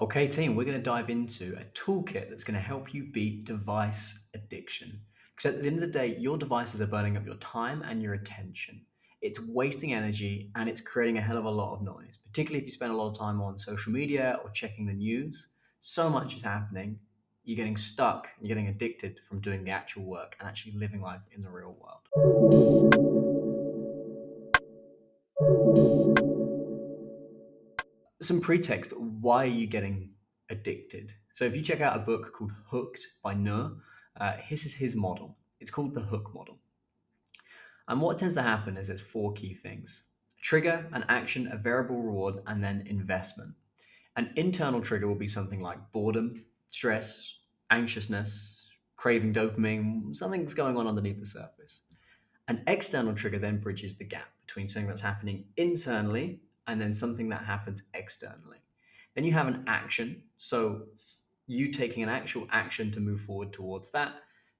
Okay, team, we're going to dive into a toolkit that's going to help you beat device addiction. Because at the end of the day, your devices are burning up your time and your attention. It's wasting energy and it's creating a hell of a lot of noise, particularly if you spend a lot of time on social media or checking the news. So much is happening. You're getting stuck, you're getting addicted from doing the actual work and actually living life in the real world. Some pretext. Why are you getting addicted? So if you check out a book called Hooked by Noor, this is his model. It's called the Hook model. And what tends to happen is there's four key things: trigger, an action, a variable reward, and then investment. An internal trigger will be something like boredom, stress, anxiousness, craving dopamine, something's going on underneath the surface. An external trigger then bridges the gap between something that's happening internally and then something that happens externally. Then you have an action, so you taking an actual action to move forward towards that.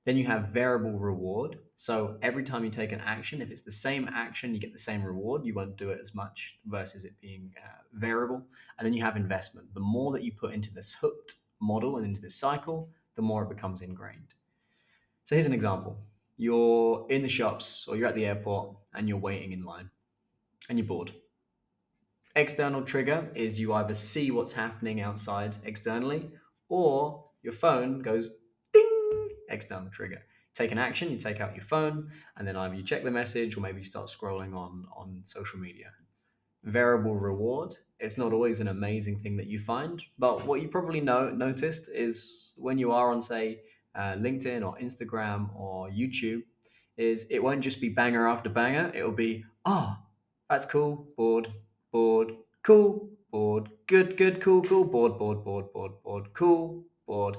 Then you have variable reward. So every time you take an action, if it's the same action, you get the same reward. You won't do it as much versus it being variable. And then you have investment. The more that you put into this hooked model and into this cycle, the more it becomes ingrained. So here's an example. You're in the shops or you're at the airport and you're waiting in line and you're bored. External trigger is you either see what's happening outside externally or your phone goes ding, external trigger. Take an action, you take out your phone, and then either you check the message or maybe you start scrolling on social media. Variable reward. It's not always an amazing thing that you find, but what you probably noticed is when you are on, say, LinkedIn or Instagram or YouTube, is it won't just be banger after banger. It'll be, oh, that's cool, bored, bored, cool, bored, good, good, cool, cool, bored, bored, bored, bored, bored, cool, bored.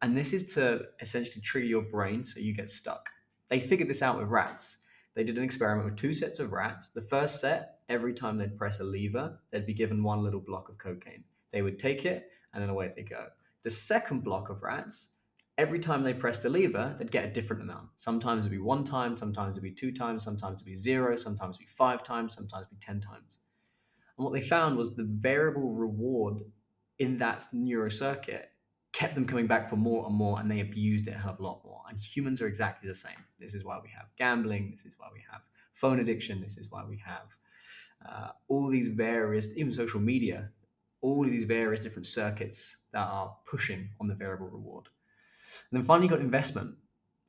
And this is to essentially trigger your brain so you get stuck. They figured this out with rats. They did an experiment with two sets of rats. The first set, every time they'd press a lever, they'd be given one little block of cocaine. They would take it and then away they go. The second block of rats, every time they pressed a lever, they'd get a different amount. Sometimes it'd be one time, sometimes it'd be two times, sometimes it'd be zero, sometimes it'd be five times, sometimes it'd be 10 times. And what they found was the variable reward in that neurocircuit kept them coming back for more and more, and they abused it a hell of a lot more. And humans are exactly the same. This is why we have gambling. This is why we have phone addiction. This is why we have all these various, even social media, all of these various different circuits that are pushing on the variable reward. And then finally, you got investment.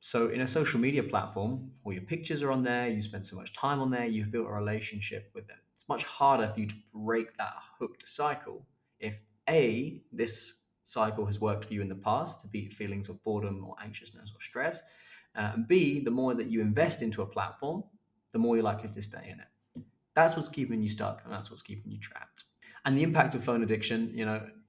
So in a social media platform, all your pictures are on there, you spend so much time on there, you've built a relationship with them. It's much harder for you to break that hooked cycle if A, this cycle has worked for you in the past to beat feelings of boredom or anxiousness or stress. And B, the more that you invest into a platform, the more you're likely to stay in it. That's what's keeping you stuck and that's what's keeping you trapped. And the impact of phone addiction,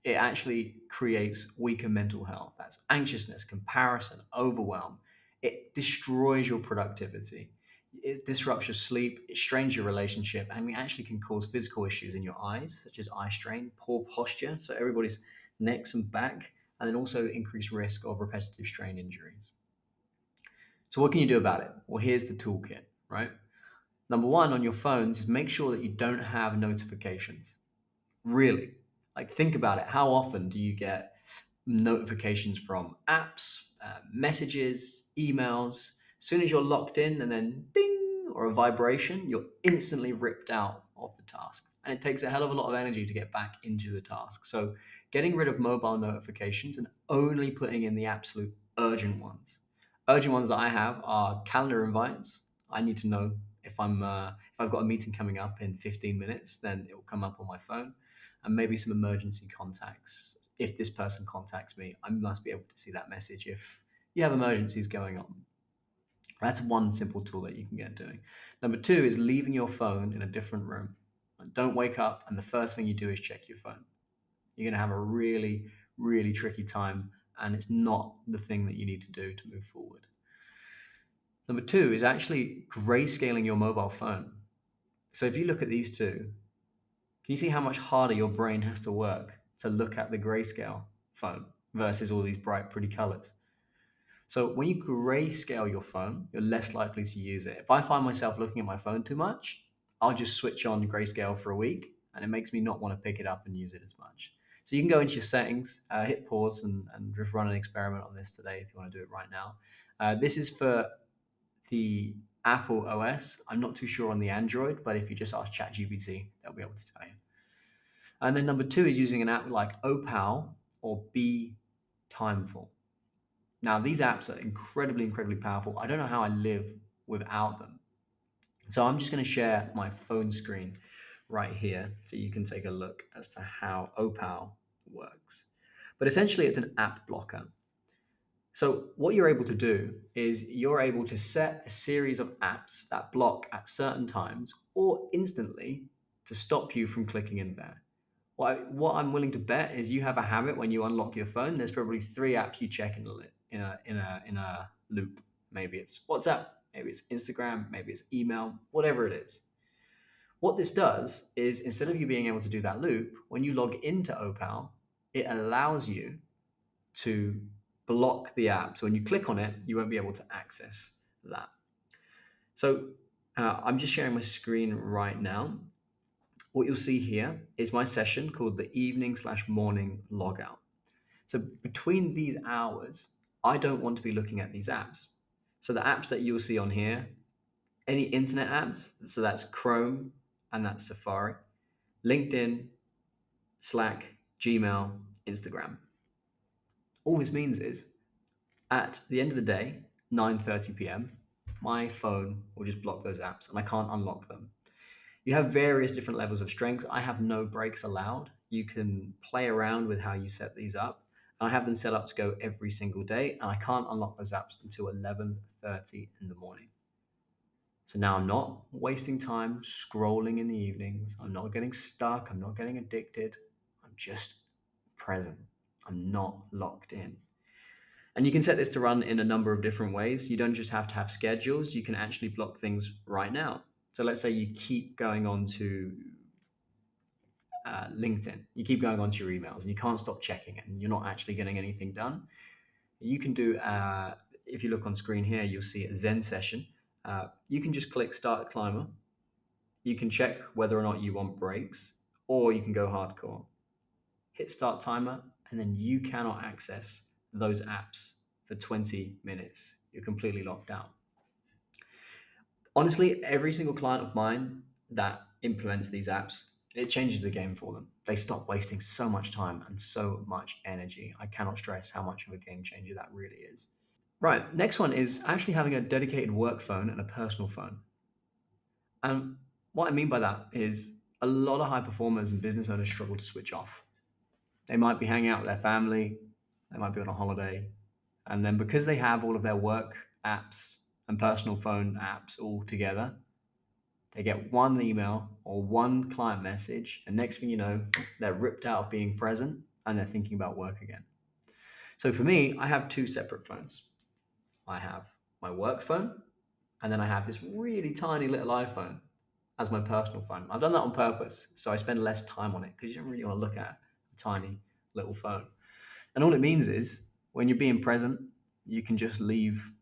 it actually creates weaker mental health. That's anxiousness, comparison, overwhelm. It destroys your productivity. It disrupts your sleep, it strains your relationship, and it actually can cause physical issues in your eyes, such as eye strain, poor posture, so everybody's necks and back, and then also increased risk of repetitive strain injuries. So what can you do about it? Well, here's the toolkit, right? Number one on your phones is make sure that you don't have notifications. Really, like think about it. How often do you get notifications from apps, messages, emails? As soon as you're locked in and then ding or a vibration, you're instantly ripped out of the task. And it takes a hell of a lot of energy to get back into the task. So getting rid of mobile notifications and only putting in the absolute urgent ones. Urgent ones that I have are calendar invites. I need to know if I've got a meeting coming up in 15 minutes, then it will come up on my phone, and maybe some emergency contacts. If this person contacts me, I must be able to see that message if you have emergencies going on. That's one simple tool that you can get doing. Number two is leaving your phone in a different room. Don't wake up and the first thing you do is check your phone. You're going to have a really, really tricky time, and it's not the thing that you need to do to move forward. Number two is actually grayscaling your mobile phone. So if you look at these two, can you see how much harder your brain has to work to look at the grayscale phone versus all these bright, pretty colors? So when you grayscale your phone, you're less likely to use it. If I find myself looking at my phone too much, I'll just switch on grayscale for a week and it makes me not want to pick it up and use it as much. So you can go into your settings, hit pause, and just run an experiment on this today if you want to do it right now. This is for the Apple OS. I'm not too sure on the Android, but if you just ask ChatGPT, they'll be able to tell you. And then number two is using an app like Opal or Be Timeful. Now, these apps are incredibly, incredibly powerful. I don't know how I live without them. So I'm just going to share my phone screen right here so you can take a look as to how Opal works. But essentially, it's an app blocker. So what you're able to do is you're able to set a series of apps that block at certain times or instantly to stop you from clicking in there. What I'm willing to bet is you have a habit when you unlock your phone. There's probably three apps you check in a loop. Maybe it's WhatsApp, maybe it's Instagram, maybe it's email, whatever it is. What this does is instead of you being able to do that loop, when you log into Opal, it allows you to block the app. So when you click on it, you won't be able to access that. So I'm just sharing my screen right now. What you'll see here is my session called the evening/morning logout. So between these hours, I don't want to be looking at these apps. So the apps that you'll see on here, any internet apps, so that's Chrome and that's Safari, LinkedIn, Slack, Gmail, Instagram. All this means is at the end of the day, 9:30 p.m., my phone will just block those apps and I can't unlock them. You have various different levels of strength. I have no breaks allowed. You can play around with how you set these up. I have them set up to go every single day, and I can't unlock those apps until 11:30 in the morning. So now I'm not wasting time scrolling in the evenings. I'm not getting stuck. I'm not getting addicted. I'm just present. I'm not locked in. And you can set this to run in a number of different ways. You don't just have to have schedules. You can actually block things right now. So let's say you keep going on to LinkedIn, you keep going onto your emails and you can't stop checking it and you're not actually getting anything done. You can do, if you look on screen here, you'll see a Zen session. You can just click start timer. You can check whether or not you want breaks, or you can go hardcore. Hit start timer, and then you cannot access those apps for 20 minutes. You're completely locked out. Honestly, every single client of mine that implements these apps, it changes the game for them. They stop wasting so much time and so much energy. I cannot stress how much of a game changer that really is. Right, next one is actually having a dedicated work phone and a personal phone. And what I mean by that is a lot of high performers and business owners struggle to switch off. They might be hanging out with their family, they might be on a holiday, and then because they have all of their work apps and personal phone apps all together, they get one email or one client message, and next thing you know, they're ripped out of being present and they're thinking about work again. So for me, I have two separate phones. I have my work phone, and then I have this really tiny little iPhone as my personal phone. I've done that on purpose, so I spend less time on it because you don't really want to look at a tiny little phone. And all it means is when you're being present, you can just leave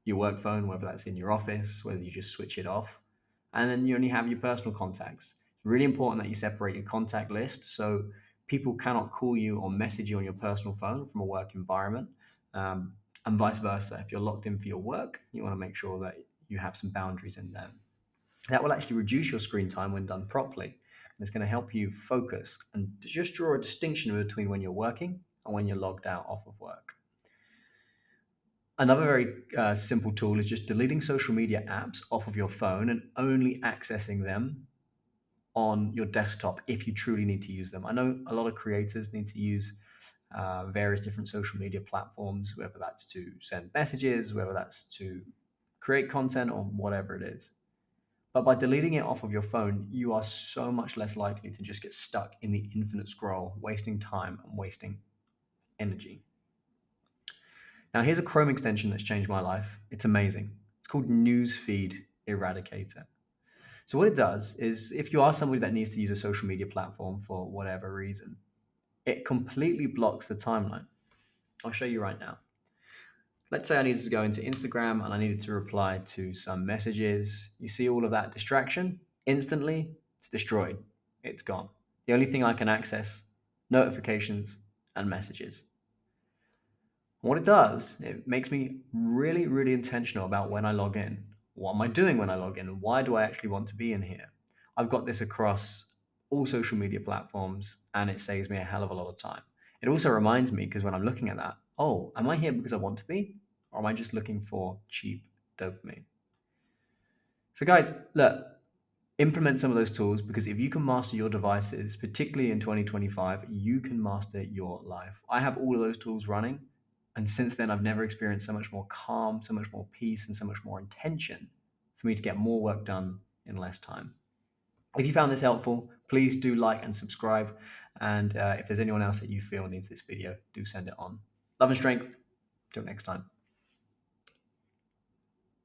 your work phone, whether that's in your office, whether you just switch it off, and then you only have your personal contacts. It's really important that you separate your contact list so people cannot call you or message you on your personal phone from a work environment, and vice versa. If you're locked in for your work, you want to make sure that you have some boundaries in there. That will actually reduce your screen time when done properly. And it's going to help you focus and just draw a distinction between when you're working and when you're logged out off of work. Another very simple tool is just deleting social media apps off of your phone and only accessing them on your desktop if you truly need to use them. I know a lot of creators need to use various different social media platforms, whether that's to send messages, whether that's to create content, or whatever it is. But by deleting it off of your phone, you are so much less likely to just get stuck in the infinite scroll, wasting time and wasting energy. Now, here's a Chrome extension that's changed my life. It's amazing. It's called Newsfeed Eradicator. So what it does is if you are somebody that needs to use a social media platform for whatever reason, it completely blocks the timeline. I'll show you right now. Let's say I needed to go into Instagram and I needed to reply to some messages. You see all of that distraction? Instantly, it's destroyed. It's gone. The only thing I can access notifications, and messages. What it does, it makes me really, really intentional about when I log in. What am I doing when I log in? Why do I actually want to be in here? I've got this across all social media platforms and it saves me a hell of a lot of time. It also reminds me, because when I'm looking at that, oh, am I here because I want to be? Or am I just looking for cheap dopamine? So, guys, look, implement some of those tools, because if you can master your devices, particularly in 2025, you can master your life. I have all of those tools running. And since then, I've never experienced so much more calm, so much more peace, and so much more intention for me to get more work done in less time. If you found this helpful, please do like and subscribe. And if there's anyone else that you feel needs this video, do send it on. Love and strength. Till next time.